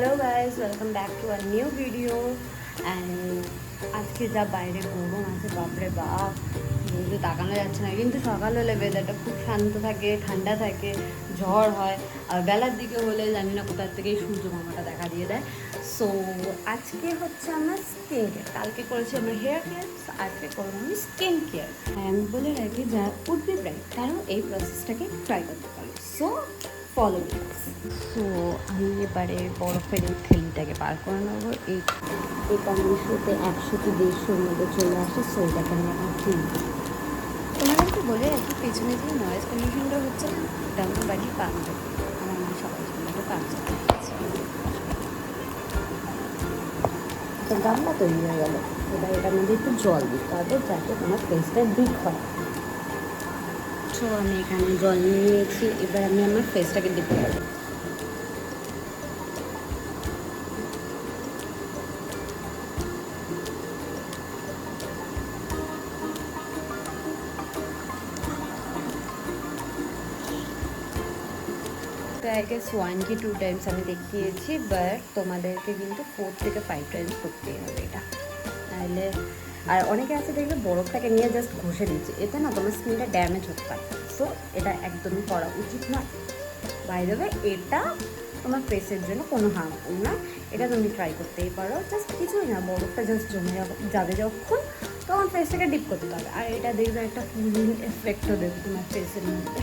Hello guys, welcome back to our new video. And আজকে যা বাইরে গরম আছে, বাপরে বাপ, রোদে তাকানো যাচ্ছে না। কিন্তু সকাল হলে ওয়েদারটা খুব শান্ত থাকে, ঠান্ডা থাকে, ঝড় হয়। আর বেলার দিকে হলে জানি না কোথার থেকে সূর্য মামাটা দেখা দিয়ে দেয়। সো আজকে হচ্ছে আমার স্কিন কেয়ার। কালকে করেছি আমার হেয়ার কেয়ার, আজকে করবো আমি স্কিন কেয়ার। আমি বলে রাখি যা উড বি ব্রাইট, তারাও এই প্রসেসটাকে ট্রাই করতে পারে। So follow me. সো আমি এবারে বরফের এই থ্যালিটাকে পার করে নেবো। এটা মিশোতে 100 কি 150-র মধ্যে চলে আসে। সো এটাকে আমি এখন কিনব। তোমাদেরকে বলে রাখি, পেছনে যে নয়েজ পলিউশনটা হচ্ছে না, এটা আমার বাড়ির পাঞ্জাবি। আমার মা সবাই জন্য পাঞ্জাবি আছে। তো গামলা তৈরি হয়ে গেল। এবার এটার মধ্যে একটু জল দিতে হবে যাতে তোমার ফেসটা ডিপ হয়। তো আমি এখানে জল নিয়ে নিয়েছি। এবার আমি আমার ফেসটাকে ডিপ করবো। তো আই গেস 1 কি 2 টাইমস আমি দেখিয়েছি, বাট তোমাদেরকে কিন্তু 4 থেকে 5 টাইমস করতেই হবে এটা, তাহলে। আর অনেকে আছে দেখবে বরফটাকে নিয়ে জাস্ট ঘষে দিচ্ছে, এতে না তোমার স্কিনটা ড্যামেজ হতে পারে। সো এটা একদমই করা উচিত না। বাই দ্য ওয়ে, এটা তোমার ফেসের জন্য কোনো হার্মফুল না। এটা তুমি ট্রাই করতেই পারো। জাস্ট কিছুই না, বরফটা জাস্ট জমে যাবে যখন, তখন ফেসটাকে ডিপ করতে হবে। আর এটা দেখবে একটা কুলিং এফেক্টও দেবে তোমার ফেসের মধ্যে।